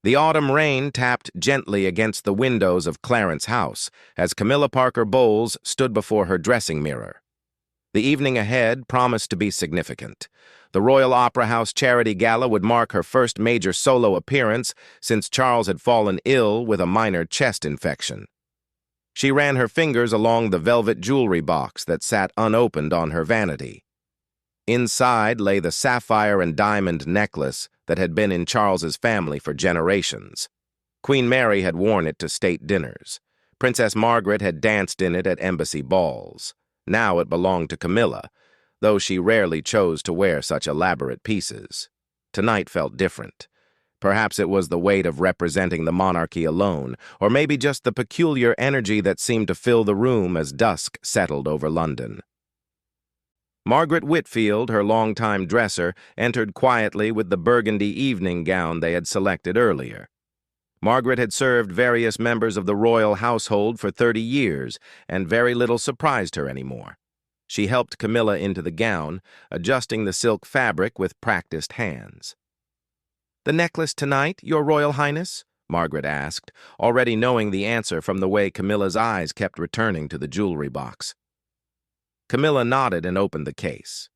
The autumn rain tapped gently against the windows of Clarence's house as Camilla Parker Bowles stood before her dressing mirror. The evening ahead promised to be significant. The Royal Opera House Charity Gala would mark her first major solo appearance since Charles had fallen ill with a minor chest infection. She ran her fingers along the velvet jewelry box that sat unopened on her vanity. Inside lay the sapphire and diamond necklace that had been in Charles's family for generations. Queen Mary had worn it to state dinners. Princess Margaret had danced in it at embassy balls. Now it belonged to Camilla, though she rarely chose to wear such elaborate pieces. Tonight felt different. Perhaps it was the weight of representing the monarchy alone, or maybe just the peculiar energy that seemed to fill the room as dusk settled over London. Margaret Whitfield, her longtime dresser, entered quietly with the burgundy evening gown they had selected earlier. Margaret had served various members of the royal household for 30 years, and very little surprised her anymore. She helped Camilla into the gown, adjusting the silk fabric with practiced hands. "The necklace tonight, Your Royal Highness?" Margaret asked, already knowing the answer from the way Camilla's eyes kept returning to the jewelry box. Camilla nodded and opened the case.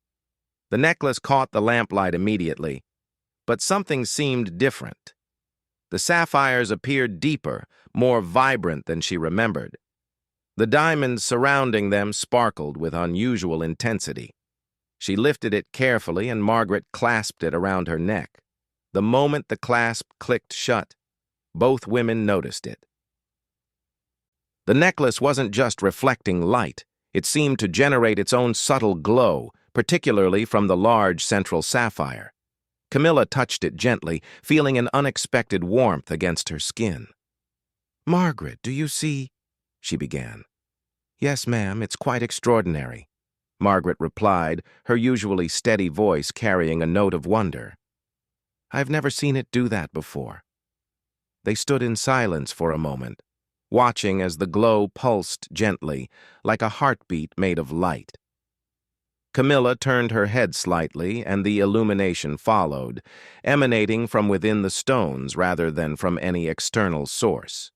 The necklace caught the lamplight immediately, but something seemed different. The sapphires appeared deeper, more vibrant than she remembered. The diamonds surrounding them sparkled with unusual intensity. She lifted it carefully and Margaret clasped it around her neck. The moment the clasp clicked shut, both women noticed it. The necklace wasn't just reflecting light. It seemed to generate its own subtle glow, particularly from the large central sapphire. Camilla touched it gently, feeling an unexpected warmth against her skin. "Margaret, do you see?" she began. "Yes, ma'am, it's quite extraordinary," Margaret replied, her usually steady voice carrying a note of wonder. "I've never seen it do that before." They stood in silence for a moment, watching as the glow pulsed gently, like a heartbeat made of light. Camilla turned her head slightly, and the illumination followed, emanating from within the stones rather than from any external source.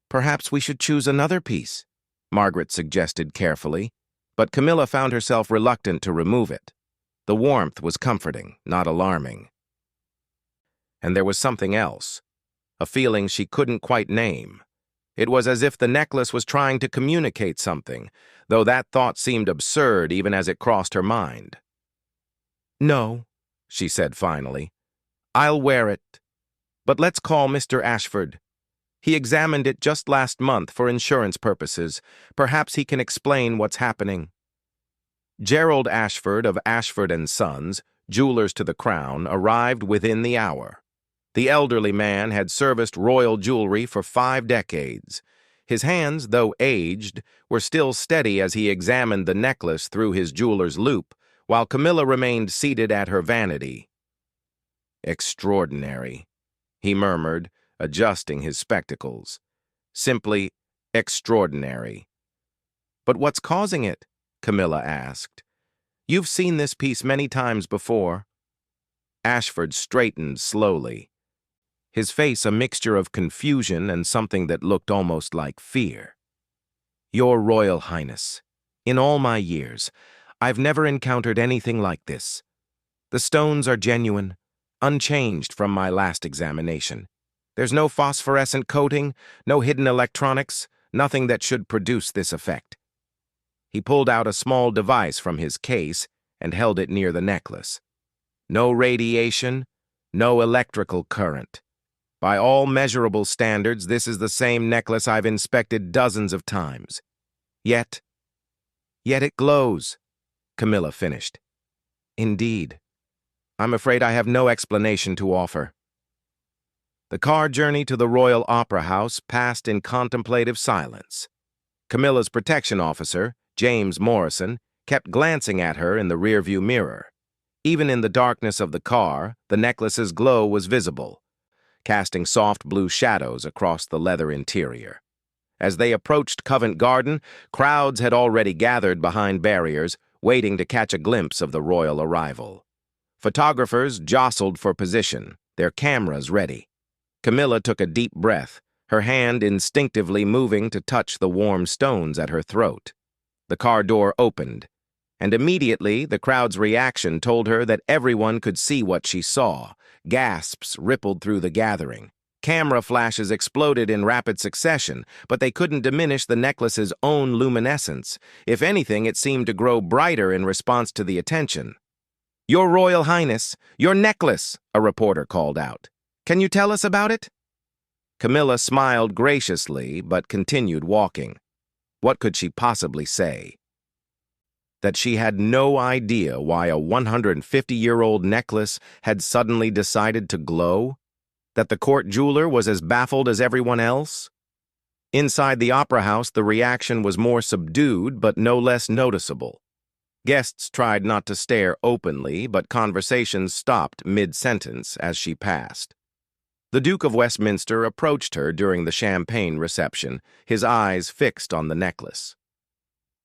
"Perhaps we should choose another piece," Margaret suggested carefully, but Camilla found herself reluctant to remove it. The warmth was comforting, not alarming. And there was something else, a feeling she couldn't quite name. It was as if the necklace was trying to communicate something, though that thought seemed absurd even as it crossed her mind. "No," she said finally. "I'll wear it. But let's call Mr. Ashford. He examined it just last month for insurance purposes. Perhaps he can explain what's happening." Gerald Ashford of Ashford & Sons, jewelers to the crown, arrived within the hour. The elderly man had serviced royal jewelry for 5 decades. His hands, though aged, were still steady as he examined the necklace through his jeweler's loupe, while Camilla remained seated at her vanity. "Extraordinary," he murmured, adjusting his spectacles. "Simply extraordinary." "But what's causing it?" Camilla asked. "You've seen this piece many times before." Ashford straightened slowly, his face a mixture of confusion and something that looked almost like fear. "Your Royal Highness, in all my years, I've never encountered anything like this. The stones are genuine, unchanged from my last examination. There's no phosphorescent coating, no hidden electronics, nothing that should produce this effect." He pulled out a small device from his case and held it near the necklace. "No radiation, no electrical current. By all measurable standards, this is the same necklace I've inspected dozens of times. Yet it glows," Camilla finished. "Indeed. I'm afraid I have no explanation to offer." The car journey to the Royal Opera House passed in contemplative silence. Camilla's protection officer, James Morrison, kept glancing at her in the rearview mirror. Even in the darkness of the car, the necklace's glow was visible, casting soft blue shadows across the leather interior. As they approached Covent Garden, crowds had already gathered behind barriers, waiting to catch a glimpse of the royal arrival. Photographers jostled for position, their cameras ready. Camilla took a deep breath, her hand instinctively moving to touch the warm stones at her throat. The car door opened, and immediately the crowd's reaction told her that everyone could see what she saw. Gasps rippled through the gathering. Camera flashes exploded in rapid succession, but they couldn't diminish the necklace's own luminescence. If anything, it seemed to grow brighter in response to the attention. "Your Royal Highness, your necklace," a reporter called out. "Can you tell us about it?" Camilla smiled graciously, but continued walking. What could she possibly say? That she had no idea why a 150-year-old necklace had suddenly decided to glow? That the court jeweler was as baffled as everyone else? Inside the opera house, the reaction was more subdued but no less noticeable. Guests tried not to stare openly, but conversations stopped mid-sentence as she passed. The Duke of Westminster approached her during the champagne reception, his eyes fixed on the necklace.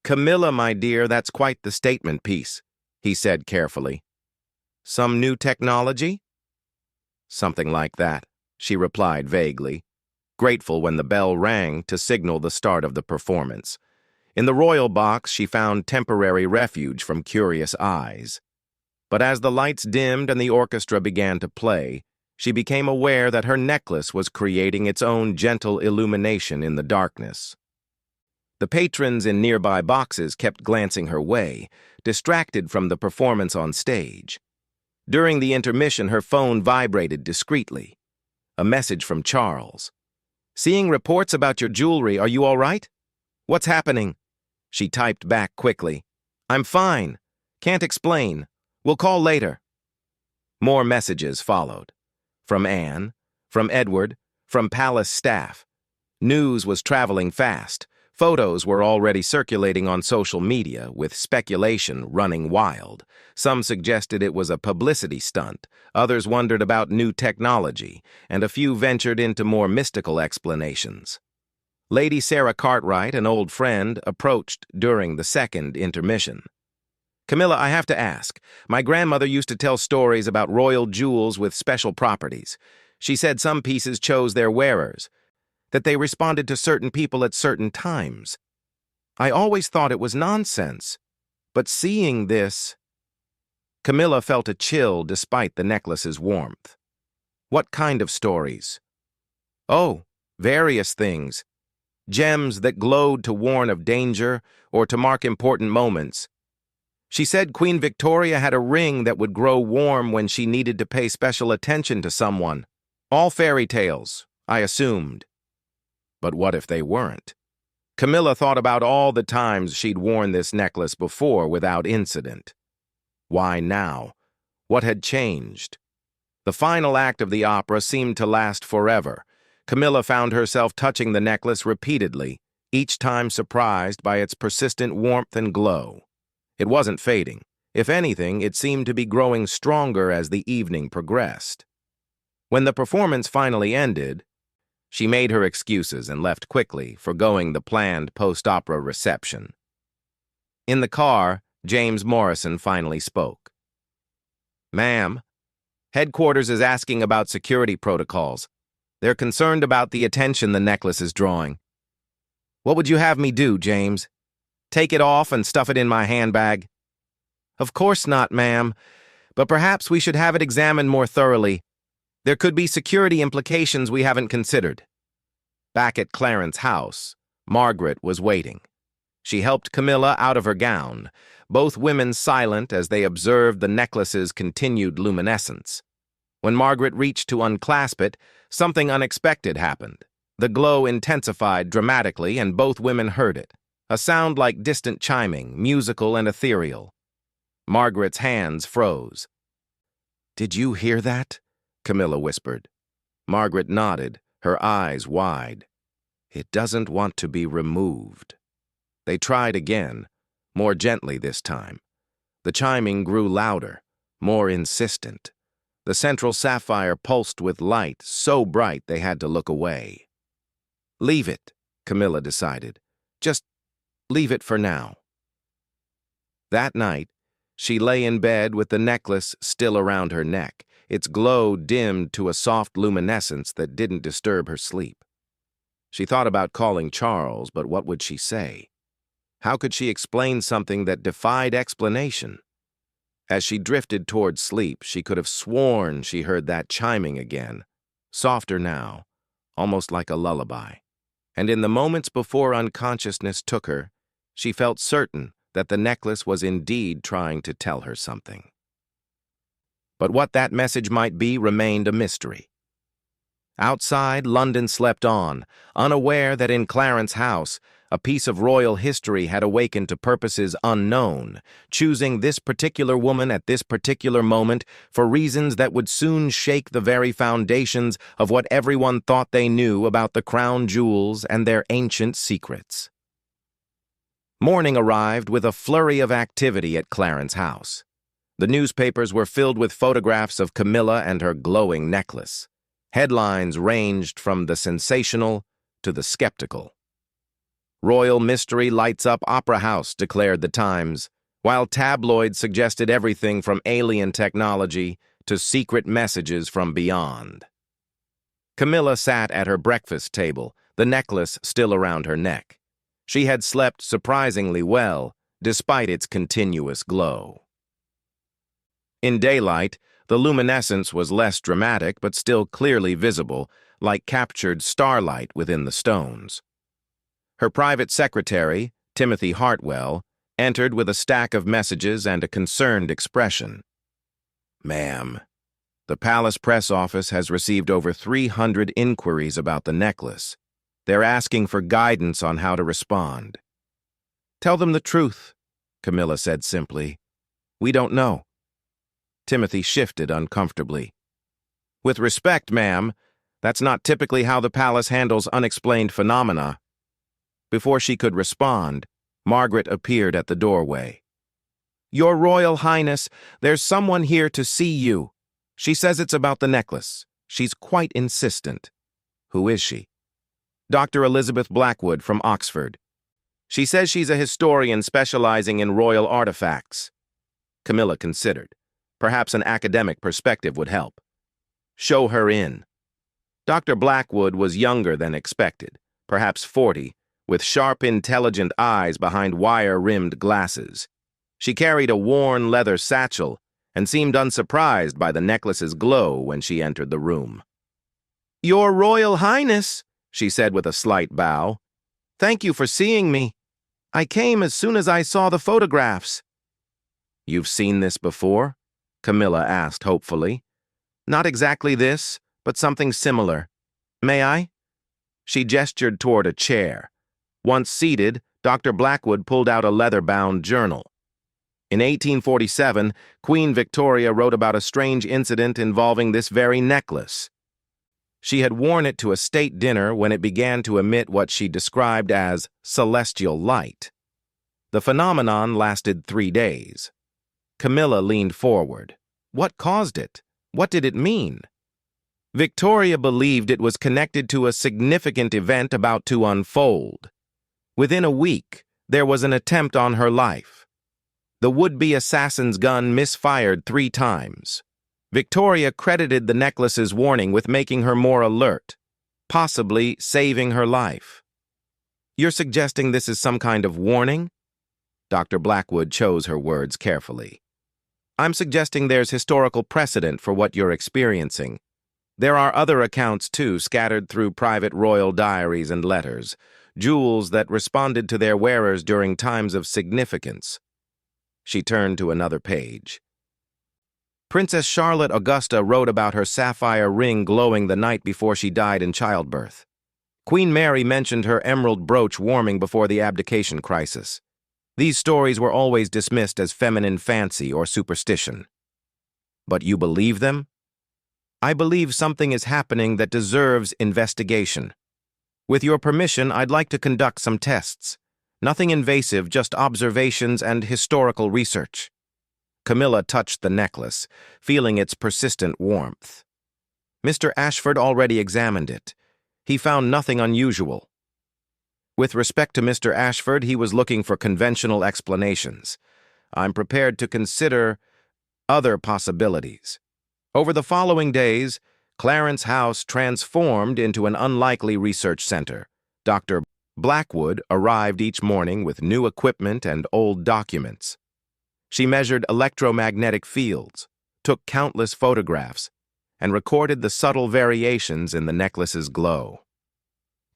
"Camilla, my dear, that's quite the statement piece," he said carefully. "Some new technology?" "Something like that," she replied vaguely, grateful when the bell rang to signal the start of the performance. In the royal box, she found temporary refuge from curious eyes. But as the lights dimmed and the orchestra began to play, she became aware that her necklace was creating its own gentle illumination in the darkness. The patrons in nearby boxes kept glancing her way, distracted from the performance on stage. During the intermission, her phone vibrated discreetly. A message from Charles. "Seeing reports about your jewelry, are you all right? What's happening?" She typed back quickly. "I'm fine. Can't explain. We'll call later." More messages followed. From Anne, from Edward, from palace staff. News was traveling fast. Photos were already circulating on social media, with speculation running wild. Some suggested it was a publicity stunt, others wondered about new technology, and a few ventured into more mystical explanations. Lady Sarah Cartwright, an old friend, approached during the second intermission. "Camilla, I have to ask. My grandmother used to tell stories about royal jewels with special properties. She said some pieces chose their wearers, that they responded to certain people at certain times. I always thought it was nonsense, but seeing this..." Camilla felt a chill despite the necklace's warmth. "What kind of stories?" "Oh, various things. Gems that glowed to warn of danger or to mark important moments. She said Queen Victoria had a ring that would grow warm when she needed to pay special attention to someone. All fairy tales, I assumed. But what if they weren't? Camilla thought about all the times she'd worn this necklace before without incident. Why now? What had changed? The final act of the opera seemed to last forever. Camilla found herself touching the necklace repeatedly, each time surprised by its persistent warmth and glow. It wasn't fading. If anything, it seemed to be growing stronger as the evening progressed. When the performance finally ended, she made her excuses and left quickly, forgoing the planned post-opera reception. In the car, James Morrison finally spoke. "Ma'am, headquarters is asking about security protocols. They're concerned about the attention the necklace is drawing." "What would you have me do, James? Take it off and stuff it in my handbag?" "Of course not, ma'am, but perhaps we should have it examined more thoroughly. There could be security implications we haven't considered." Back at Clarence House, Margaret was waiting. She helped Camilla out of her gown, both women silent as they observed the necklace's continued luminescence. When Margaret reached to unclasp it, something unexpected happened. The glow intensified dramatically, and both women heard it. A sound like distant chiming, musical and ethereal. Margaret's hands froze. "Did you hear that?" Camilla whispered. Margaret nodded, her eyes wide. "It doesn't want to be removed." They tried again, more gently this time. The chiming grew louder, more insistent. The central sapphire pulsed with light, so bright they had to look away. "Leave it," Camilla decided. "Just leave it for now." That night, She lay in bed with the necklace still around her neck, its glow dimmed to a soft luminescence that didn't disturb her sleep. She thought about calling Charles, but what would she say? How could she explain something that defied explanation? As she drifted toward sleep, she could have sworn she heard that chiming again, softer now, almost like a lullaby. And in the moments before unconsciousness took her, she felt certain that the necklace was indeed trying to tell her something. But what that message might be remained a mystery. Outside, London slept on, unaware that in Clarence House, a piece of royal history had awakened to purposes unknown, choosing this particular woman at this particular moment for reasons that would soon shake the very foundations of what everyone thought they knew about the crown jewels and their ancient secrets. Morning arrived with a flurry of activity at Clarence House. The newspapers were filled with photographs of Camilla and her glowing necklace. Headlines ranged from the sensational to the skeptical. Royal mystery lights up Opera House, declared the Times, while tabloids suggested everything from alien technology to secret messages from beyond. Camilla sat at her breakfast table, the necklace still around her neck. She had slept surprisingly well, despite its continuous glow. In daylight, the luminescence was less dramatic but still clearly visible, like captured starlight within the stones. Her private secretary, Timothy Hartwell, entered with a stack of messages and a concerned expression. "Ma'am, the Palace Press Office has received over 300 inquiries about the necklace. They're asking for guidance on how to respond." "Tell them the truth," Camilla said simply. "We don't know." Timothy shifted uncomfortably. "With respect, ma'am, that's not typically how the palace handles unexplained phenomena." Before she could respond, Margaret appeared at the doorway. "Your Royal Highness, there's someone here to see you. She says it's about the necklace. She's quite insistent." "Who is she?" "Dr. Elizabeth Blackwood from Oxford. She says she's a historian specializing in royal artifacts." Camilla considered. Perhaps an academic perspective would help. "Show her in." Dr. Blackwood was younger than expected, perhaps 40, with sharp, intelligent eyes behind wire-rimmed glasses. She carried a worn leather satchel and seemed unsurprised by the necklace's glow when she entered the room. "Your Royal Highness," she said with a slight bow. "Thank you for seeing me. I came as soon as I saw the photographs." "You've seen this before?" Camilla asked hopefully. "Not exactly this, but something similar. May I?" She gestured toward a chair. Once seated, Dr. Blackwood pulled out a leather-bound journal. In 1847, Queen Victoria wrote about a strange incident involving this very necklace. She had worn it to a state dinner when it began to emit what she described as celestial light. The phenomenon lasted 3 days. Camilla leaned forward. What caused it? What did it mean? Victoria believed it was connected to a significant event about to unfold. Within a week, there was an attempt on her life. The would-be assassin's gun misfired 3 times. Victoria credited the necklace's warning with making her more alert, possibly saving her life. "You're suggesting this is some kind of warning?" Dr. Blackwood chose her words carefully. "I'm suggesting there's historical precedent for what you're experiencing. There are other accounts, too, scattered through private royal diaries and letters, jewels that responded to their wearers during times of significance." She turned to another page. "Princess Charlotte Augusta wrote about her sapphire ring glowing the night before she died in childbirth. Queen Mary mentioned her emerald brooch warming before the abdication crisis. These stories were always dismissed as feminine fancy or superstition." "But you believe them?" "I believe something is happening that deserves investigation. With your permission, I'd like to conduct some tests. Nothing invasive, just observations and historical research." Camilla touched the necklace, feeling its persistent warmth. "Mr. Ashford already examined it. He found nothing unusual." With respect to Mr. Ashford, he was looking for conventional explanations. I'm prepared to consider other possibilities. Over the following days, Clarence House transformed into an unlikely research center. Dr. Blackwood arrived each morning with new equipment and old documents. She measured electromagnetic fields, took countless photographs, and recorded the subtle variations in the necklace's glow.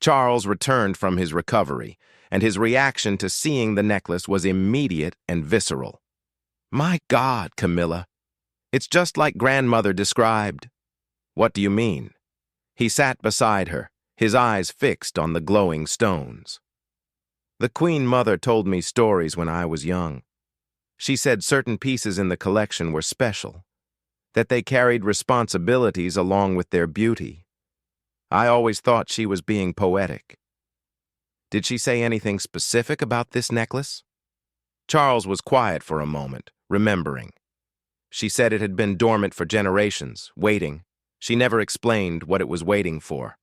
Charles returned from his recovery, and his reaction to seeing the necklace was immediate and visceral. "My God, Camilla, it's just like grandmother described." "What do you mean?" He sat beside her, his eyes fixed on the glowing stones. "The Queen Mother told me stories when I was young. She said certain pieces in the collection were special, that they carried responsibilities along with their beauty. I always thought she was being poetic." "Did she say anything specific about this necklace?" Charles was quiet for a moment, remembering. "She said it had been dormant for generations, waiting. She never explained what it was waiting for."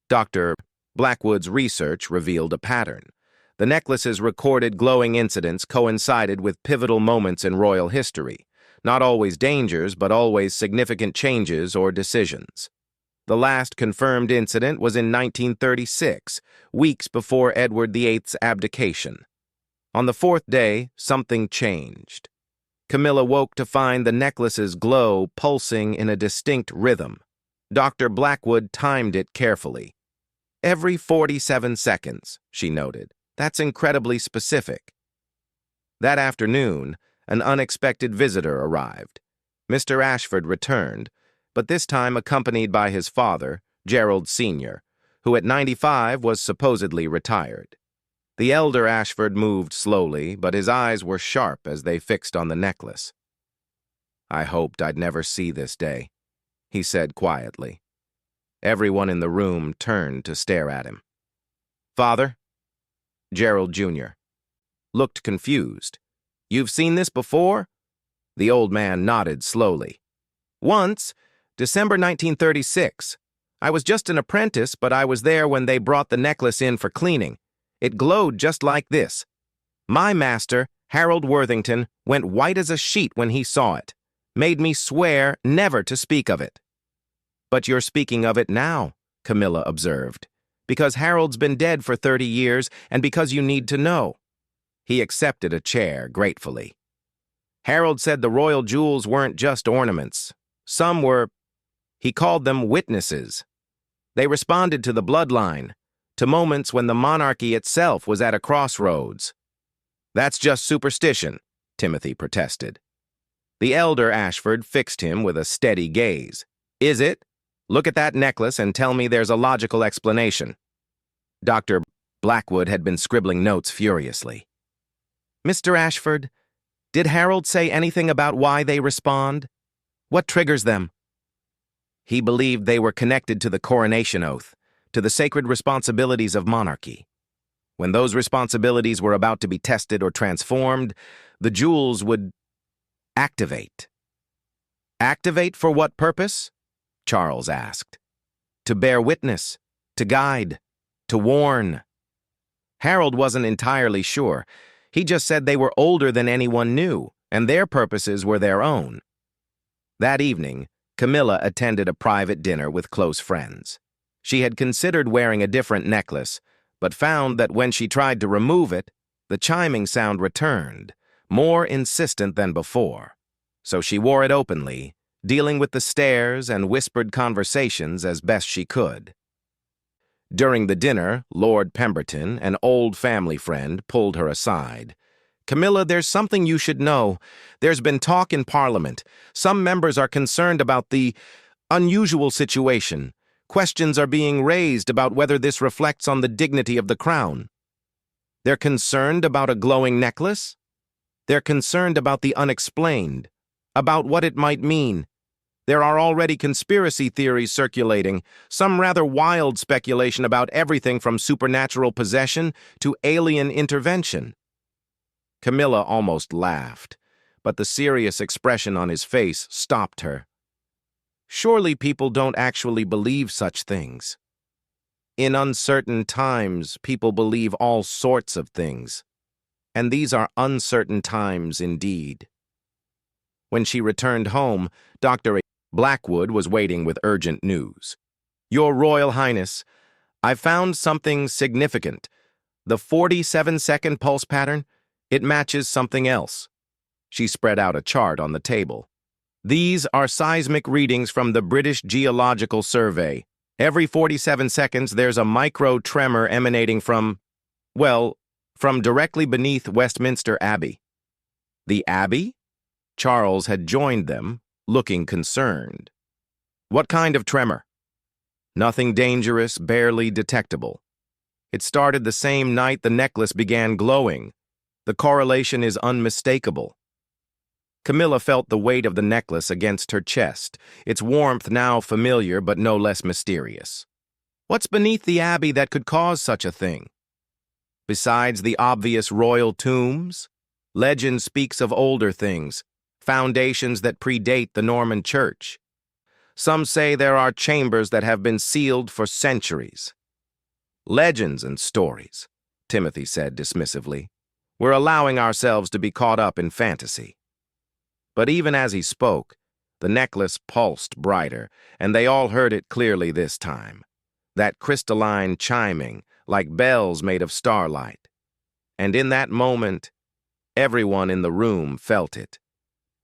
Dr. Blackwood's research revealed a pattern. The necklace's recorded glowing incidents coincided with pivotal moments in royal history, not always dangers, but always significant changes or decisions. The last confirmed incident was in 1936, weeks before Edward VIII's abdication. On the fourth day, something changed. Camilla woke to find the necklace's glow pulsing in a distinct rhythm. Dr. Blackwood timed it carefully. "Every 47 seconds, she noted. "That's incredibly specific." That afternoon, an unexpected visitor arrived. Mr. Ashford returned, but this time accompanied by his father, Gerald Sr., who at 95 was supposedly retired. The elder Ashford moved slowly, but his eyes were sharp as they fixed on the necklace. "I hoped I'd never see this day," he said quietly. Everyone in the room turned to stare at him. "Father?" Gerald Jr. looked confused. "You've seen this before?" The old man nodded slowly. "Once, December 1936. I was just an apprentice, but I was there when they brought the necklace in for cleaning. It glowed just like this. My master, Harold Worthington, went white as a sheet when he saw it. Made me swear never to speak of it." "But you're speaking of it now," Camilla observed, "because Harold's been dead for 30 years and because you need to know." He accepted a chair gratefully. "Harold said the royal jewels weren't just ornaments. Some were, he called them witnesses. They responded to the bloodline, to moments when the monarchy itself was at a crossroads." "That's just superstition," Timothy protested. The elder Ashford fixed him with a steady gaze. "Is it? Look at that necklace and tell me there's a logical explanation." Dr. Blackwood had been scribbling notes furiously. "Mr. Ashford, did Harold say anything about why they respond? What triggers them?" "He believed they were connected to the coronation oath, to the sacred responsibilities of monarchy. When those responsibilities were about to be tested or transformed, the jewels would activate." "Activate for what purpose?" Charles asked. "To bear witness, to guide, to warn." Harold wasn't entirely sure. He just said they were older than anyone knew, and their purposes were their own. That evening, Camilla attended a private dinner with close friends. She had considered wearing a different necklace, but found that when she tried to remove it, the chiming sound returned, more insistent than before. So she wore it openly, dealing with the stares and whispered conversations as best she could. During the dinner, Lord Pemberton, an old family friend, pulled her aside. "Camilla, there's something you should know. There's been talk in Parliament. Some members are concerned about the unusual situation. Questions are being raised about whether this reflects on the dignity of the crown." "They're concerned about a glowing necklace?" "They're concerned about the unexplained, about what it might mean. There are already conspiracy theories circulating, some rather wild speculation about everything from supernatural possession to alien intervention." Camilla almost laughed, but the serious expression on his face stopped her. "Surely people don't actually believe such things." "In uncertain times, people believe all sorts of things." And these are uncertain times indeed. When she returned home, Dr. Blackwood was waiting with urgent news. Your Royal Highness, I found something significant. The 47-second pulse pattern, it matches something else. She spread out a chart on the table. These are seismic readings from the British Geological Survey. Every 47 seconds, there's a micro-tremor emanating from directly beneath Westminster Abbey. The Abbey? Charles had joined them, looking concerned. What kind of tremor? Nothing dangerous, barely detectable. It started the same night the necklace began glowing. The correlation is unmistakable. Camilla felt the weight of the necklace against her chest, its warmth now familiar but no less mysterious. What's beneath the Abbey that could cause such a thing? Besides the obvious royal tombs, legend speaks of older things, foundations that predate the Norman Church. Some say there are chambers that have been sealed for centuries. Legends and stories, Timothy said dismissively. We're allowing ourselves to be caught up in fantasy. But even as he spoke, the necklace pulsed brighter, and they all heard it clearly this time. That crystalline chiming, like bells made of starlight. And in that moment, everyone in the room felt it.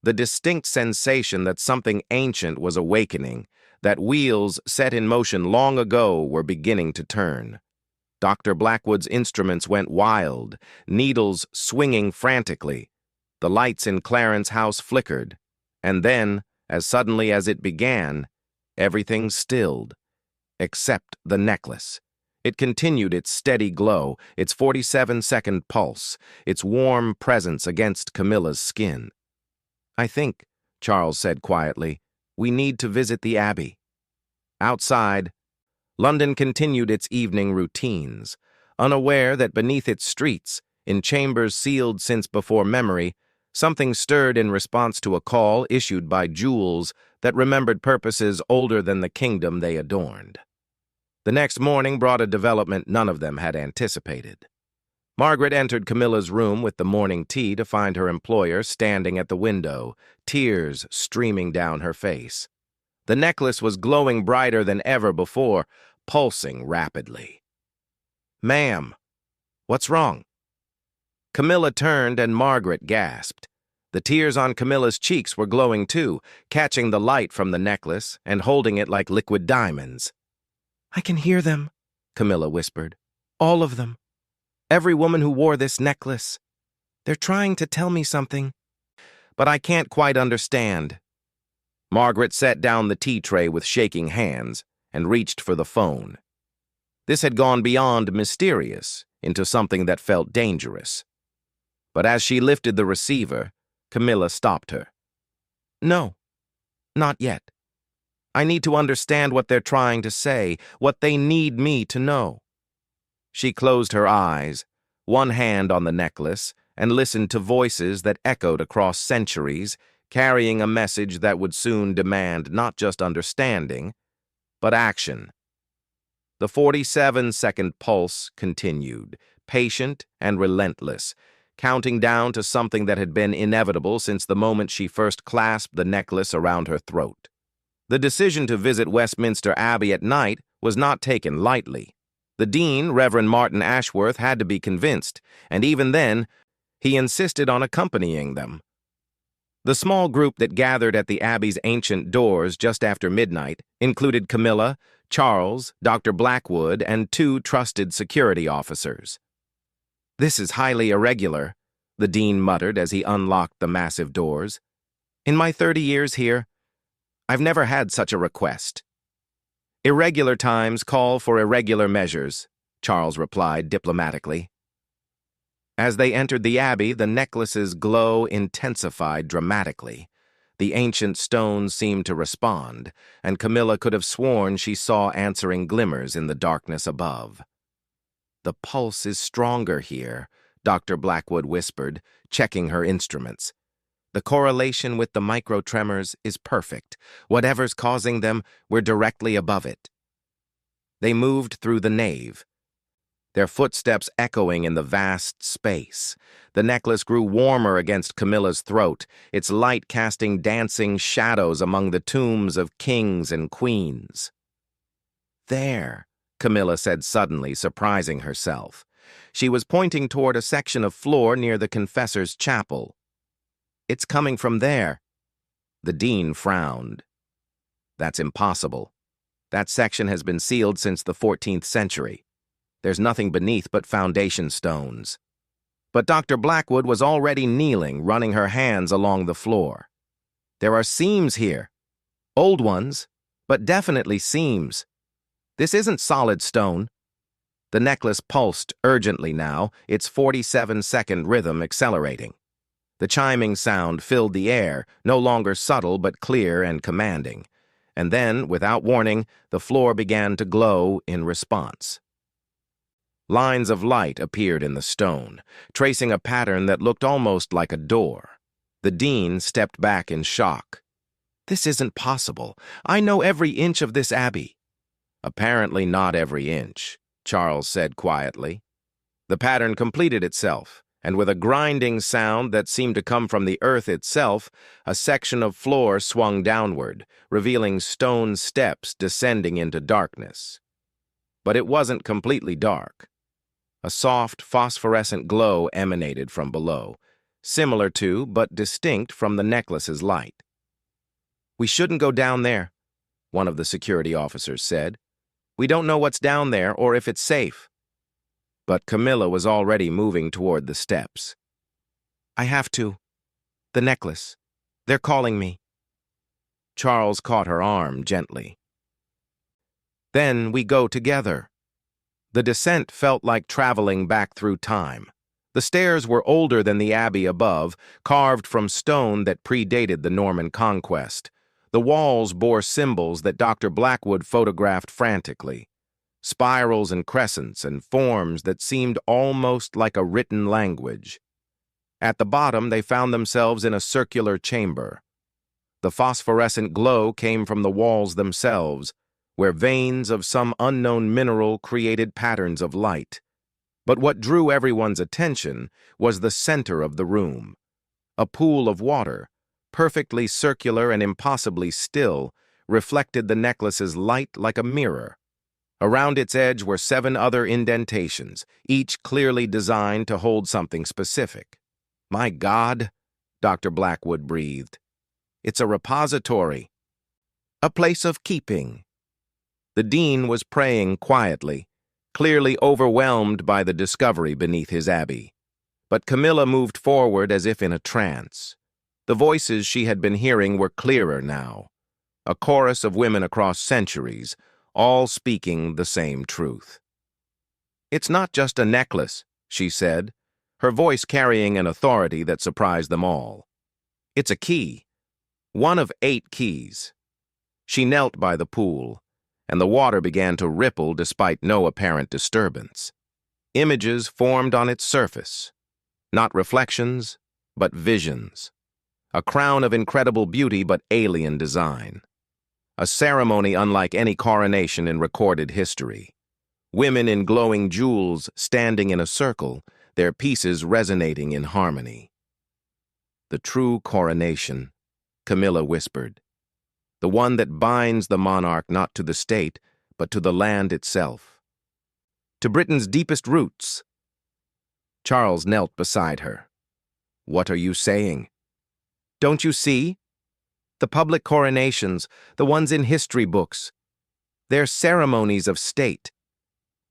The distinct sensation that something ancient was awakening, that wheels set in motion long ago were beginning to turn. Dr. Blackwood's instruments went wild, needles swinging frantically. The lights in Clarence House flickered, and then, as suddenly as it began, everything stilled, except the necklace. It continued its steady glow, its 47-second pulse, its warm presence against Camilla's skin. I think, Charles said quietly, we need to visit the Abbey. Outside, London continued its evening routines, unaware that beneath its streets, in chambers sealed since before memory, something stirred in response to a call issued by jewels that remembered purposes older than the kingdom they adorned. The next morning brought a development none of them had anticipated. Margaret entered Camilla's room with the morning tea to find her employer standing at the window, tears streaming down her face. The necklace was glowing brighter than ever before, pulsing rapidly. Ma'am, what's wrong? Camilla turned and Margaret gasped. The tears on Camilla's cheeks were glowing too, catching the light from the necklace and holding it like liquid diamonds. I can hear them, Camilla whispered. All of them. Every woman who wore this necklace. They're trying to tell me something, but I can't quite understand. Margaret set down the tea tray with shaking hands and reached for the phone. This had gone beyond mysterious into something that felt dangerous. But as she lifted the receiver, Camilla stopped her. No, not yet. I need to understand what they're trying to say, what they need me to know. She closed her eyes, one hand on the necklace, and listened to voices that echoed across centuries, carrying a message that would soon demand not just understanding, but action. The 47-second pulse continued, patient and relentless, counting down to something that had been inevitable since the moment she first clasped the necklace around her throat. The decision to visit Westminster Abbey at night was not taken lightly. The dean, Reverend Martin Ashworth, had to be convinced, and even then, he insisted on accompanying them. The small group that gathered at the Abbey's ancient doors just after midnight included Camilla, Charles, Dr. Blackwood, and 2 trusted security officers. This is highly irregular, the dean muttered as he unlocked the massive doors. In my 30 years here, I've never had such a request. Irregular times call for irregular measures, Charles replied diplomatically. As they entered the Abbey, the necklace's glow intensified dramatically. The ancient stones seemed to respond, and Camilla could have sworn she saw answering glimmers in the darkness above. The pulse is stronger here, Dr. Blackwood whispered, checking her instruments. The correlation with the microtremors is perfect. Whatever's causing them, we're directly above it. They moved through the nave. their footsteps echoing in the vast space. The necklace grew warmer against Camilla's throat, its light casting dancing shadows among the tombs of kings and queens. "There," Camilla said suddenly, surprising herself. She was pointing toward a section of floor near the confessor's chapel. "It's coming from there." The dean frowned. "That's impossible. That section has been sealed since the 14th century. There's nothing beneath but foundation stones." But Dr. Blackwood was already kneeling, running her hands along the floor. "There are seams here. Old ones, but definitely seams. This isn't solid stone." The necklace pulsed urgently now, its 47-second rhythm accelerating. The chiming sound filled the air, no longer subtle but clear and commanding. And then, without warning, the floor began to glow in response. Lines of light appeared in the stone, tracing a pattern that looked almost like a door. The dean stepped back in shock. "This isn't possible. I know every inch of this abbey." "Apparently not every inch," Charles said quietly. The pattern completed itself, and with a grinding sound that seemed to come from the earth itself, a section of floor swung downward, revealing stone steps descending into darkness. But it wasn't completely dark. A soft, phosphorescent glow emanated from below, similar to, but distinct from the necklace's light. "We shouldn't go down there," one of the security officers said. "We don't know what's down there or if it's safe." But Camilla was already moving toward the steps. "I have to. The necklace. They're calling me." Charles caught her arm gently. "Then we go together." The descent felt like traveling back through time. The stairs were older than the abbey above, carved from stone that predated the Norman conquest. The walls bore symbols that Dr. Blackwood photographed frantically. Spirals and crescents and forms that seemed almost like a written language. At the bottom, they found themselves in a circular chamber. The phosphorescent glow came from the walls themselves, where veins of some unknown mineral created patterns of light. But what drew everyone's attention was the center of the room. A pool of water, perfectly circular and impossibly still, reflected the necklace's light like a mirror. Around its edge were 7 other indentations, each clearly designed to hold something specific. "My God," Dr. Blackwood breathed. "It's a repository. A place of keeping." The dean was praying quietly, clearly overwhelmed by the discovery beneath his abbey. But Camilla moved forward as if in a trance. The voices she had been hearing were clearer now. A chorus of women across centuries, all speaking the same truth. "It's not just a necklace," she said, her voice carrying an authority that surprised them all. "It's a key. One of 8 keys." She knelt by the pool, and the water began to ripple despite no apparent disturbance. Images formed on its surface. Not reflections, but visions. A crown of incredible beauty but alien design. A ceremony unlike any coronation in recorded history. Women in glowing jewels standing in a circle, their pieces resonating in harmony. "The true coronation," Camilla whispered. "The one that binds the monarch not to the state, but to the land itself. To Britain's deepest roots." Charles knelt beside her. "What are you saying?" "Don't you see? The public coronations, the ones in history books. They're ceremonies of state.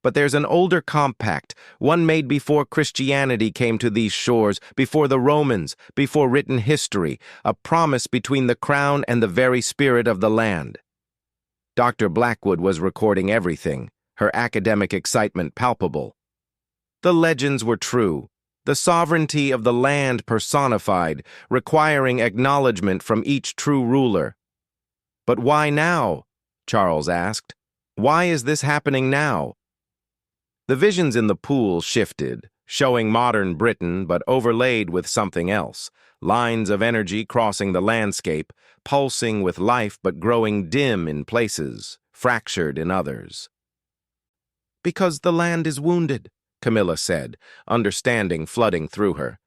But there's an older compact, one made before Christianity came to these shores, before the Romans, before written history, a promise between the crown and the very spirit of the land." Dr. Blackwood was recording everything, her academic excitement palpable. The legends were true, the sovereignty of the land personified, requiring acknowledgement from each true ruler. "But why now?" Charles asked. "Why is this happening now?" The visions in the pool shifted, showing modern Britain but overlaid with something else, lines of energy crossing the landscape, pulsing with life but growing dim in places, fractured in others. Because the land is wounded, Camilla said, understanding flooding through her.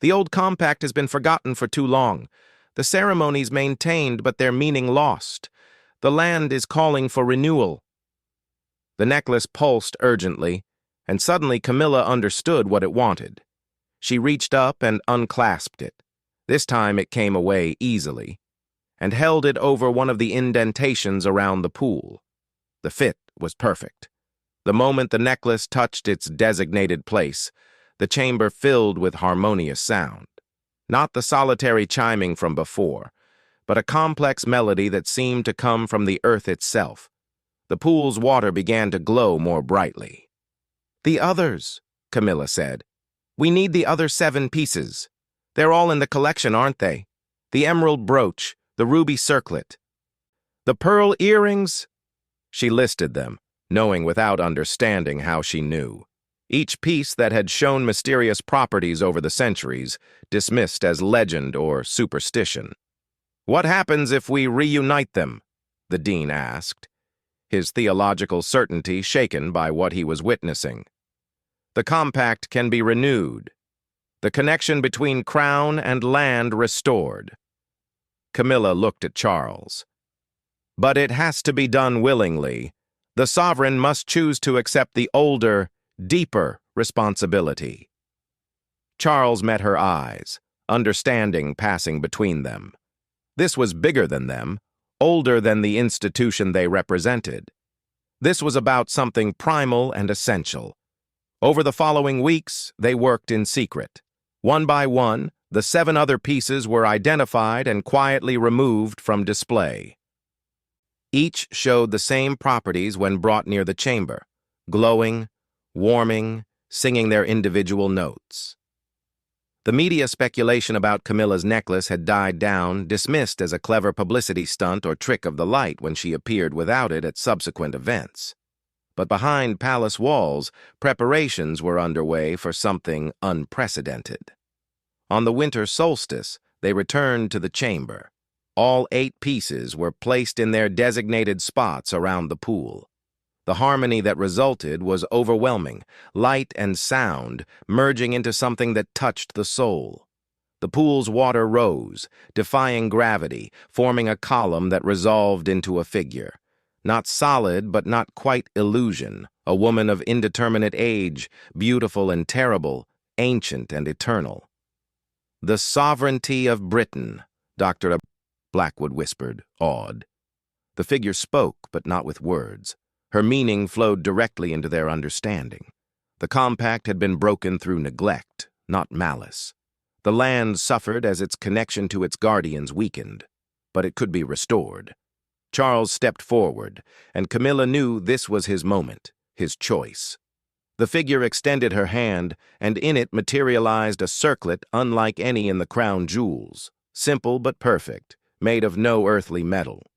The old compact has been forgotten for too long. The ceremonies maintained, but their meaning lost. The land is calling for renewal. The necklace pulsed urgently, and suddenly Camilla understood what it wanted. She reached up and unclasped it. This time it came away easily, and held it over one of the indentations around the pool. The fit was perfect. The moment the necklace touched its designated place, the chamber filled with harmonious sound. Not the solitary chiming from before, but a complex melody that seemed to come from the earth itself. The pool's water began to glow more brightly. "The others," Camilla said. "We need the other 7 pieces. They're all in the collection, aren't they? The emerald brooch, the ruby circlet, the pearl earrings." She listed them, knowing without understanding how she knew. Each piece that had shown mysterious properties over the centuries, dismissed as legend or superstition. "What happens if we reunite them?" the dean asked, his theological certainty shaken by what he was witnessing. "The compact can be renewed. The connection between crown and land restored." Camilla looked at Charles. "But it has to be done willingly. The sovereign must choose to accept the older, deeper responsibility." Charles met her eyes, understanding passing between them. This was bigger than them, older than the institution they represented. This was about something primal and essential. Over the following weeks, they worked in secret. One by one, the 7 other pieces were identified and quietly removed from display. Each showed the same properties when brought near the chamber, glowing, warming, singing their individual notes. The media speculation about Camilla's necklace had died down, dismissed as a clever publicity stunt or trick of the light when she appeared without it at subsequent events. But behind palace walls, preparations were underway for something unprecedented. On the winter solstice, they returned to the chamber. All 8 pieces were placed in their designated spots around the pool. The harmony that resulted was overwhelming, light and sound merging into something that touched the soul. The pool's water rose, defying gravity, forming a column that resolved into a figure. Not solid, but not quite illusion, a woman of indeterminate age, beautiful and terrible, ancient and eternal. "The sovereignty of Britain," Dr. Blackwood whispered, awed. The figure spoke, but not with words. Her meaning flowed directly into their understanding. The compact had been broken through neglect, not malice. The land suffered as its connection to its guardians weakened, but it could be restored. Charles stepped forward, and Camilla knew this was his moment, his choice. The figure extended her hand, and in it materialized a circlet unlike any in the crown jewels, simple but perfect, made of no earthly metal.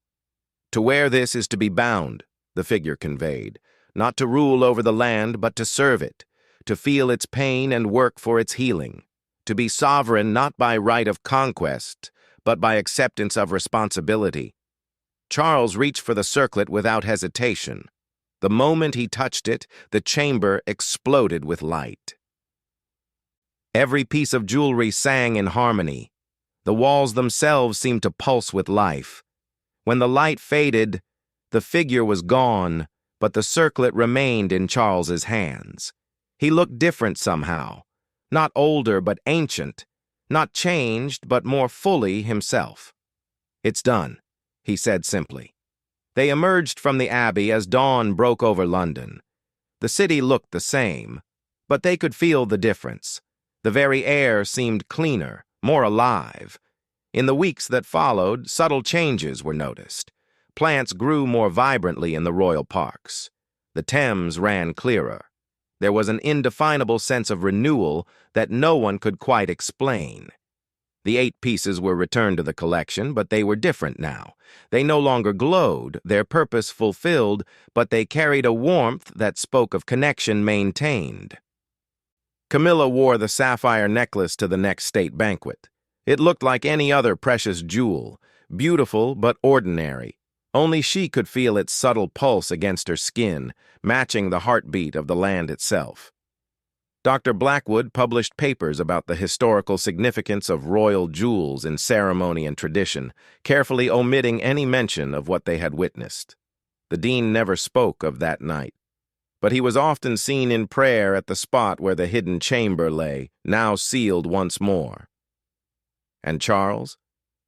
"To wear this is to be bound," the figure conveyed, "not to rule over the land, but to serve it, to feel its pain and work for its healing, to be sovereign not by right of conquest, but by acceptance of responsibility." Charles reached for the circlet without hesitation. The moment he touched it, the chamber exploded with light. Every piece of jewelry sang in harmony. The walls themselves seemed to pulse with life. When the light faded, the figure was gone, but the circlet remained in Charles's hands. He looked different somehow, not older but ancient, not changed but more fully himself. "It's done," he said simply. They emerged from the Abbey as dawn broke over London. The city looked the same, but they could feel the difference. The very air seemed cleaner, more alive. In the weeks that followed, subtle changes were noticed. Plants grew more vibrantly in the royal parks. The Thames ran clearer. There was an indefinable sense of renewal that no one could quite explain. The 8 pieces were returned to the collection, but they were different now. They no longer glowed, their purpose fulfilled, but they carried a warmth that spoke of connection maintained. Camilla wore the sapphire necklace to the next state banquet. It looked like any other precious jewel, beautiful but ordinary, Only she could feel its subtle pulse against her skin, matching the heartbeat of the land itself. Dr. Blackwood published papers about the historical significance of royal jewels in ceremony and tradition, carefully omitting any mention of what they had witnessed. The dean never spoke of that night, but he was often seen in prayer at the spot where the hidden chamber lay, now sealed once more. And Charles?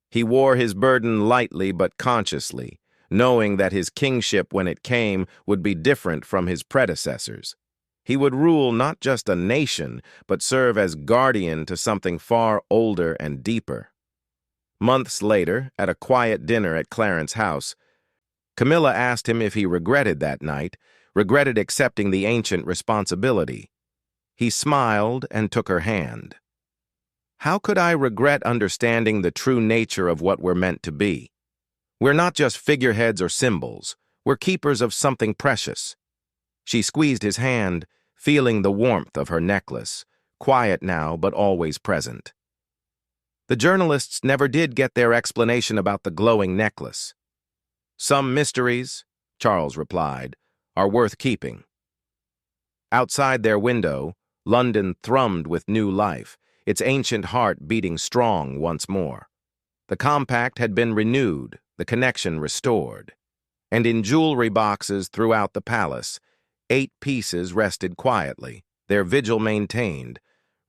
He wore his burden lightly but consciously, knowing that his kingship, when it came, would be different from his predecessors. He would rule not just a nation, but serve as guardian to something far older and deeper. Months later, at a quiet dinner at Clarence House, Camilla asked him if he regretted that night, regretted accepting the ancient responsibility. He smiled and took her hand. "How could I regret understanding the true nature of what we're meant to be? We're not just figureheads or symbols. We're keepers of something precious." She squeezed his hand, feeling the warmth of her necklace, quiet now but always present. The journalists never did get their explanation about the glowing necklace. "Some mysteries," Charles replied, "are worth keeping." Outside their window, London thrummed with new life, its ancient heart beating strong once more. The compact had been renewed, the connection restored. And in jewelry boxes throughout the palace, 8 pieces rested quietly, their vigil maintained,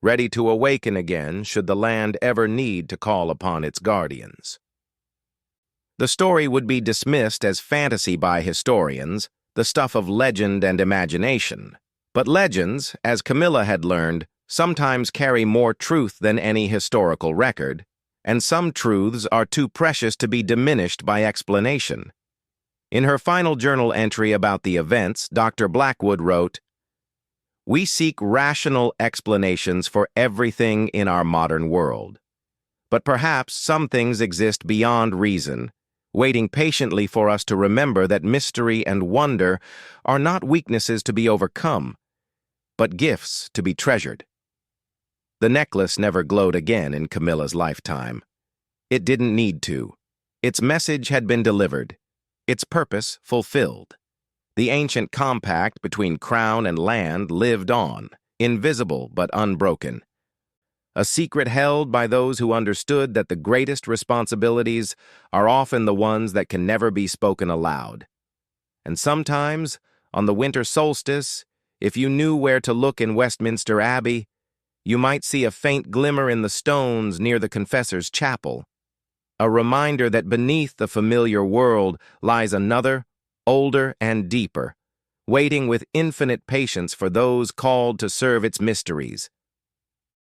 ready to awaken again should the land ever need to call upon its guardians. The story would be dismissed as fantasy by historians, the stuff of legend and imagination. But legends, as Camilla had learned, sometimes carry more truth than any historical record, and some truths are too precious to be diminished by explanation. In her final journal entry about the events, Dr. Blackwood wrote, "We seek rational explanations for everything in our modern world. But perhaps some things exist beyond reason, waiting patiently for us to remember that mystery and wonder are not weaknesses to be overcome, but gifts to be treasured." The necklace never glowed again in Camilla's lifetime. It didn't need to. Its message had been delivered, its purpose fulfilled. The ancient compact between crown and land lived on, invisible but unbroken. A secret held by those who understood that the greatest responsibilities are often the ones that can never be spoken aloud. And sometimes, on the winter solstice, if you knew where to look in Westminster Abbey, you might see a faint glimmer in the stones near the confessor's chapel, a reminder that beneath the familiar world lies another, older and deeper, waiting with infinite patience for those called to serve its mysteries.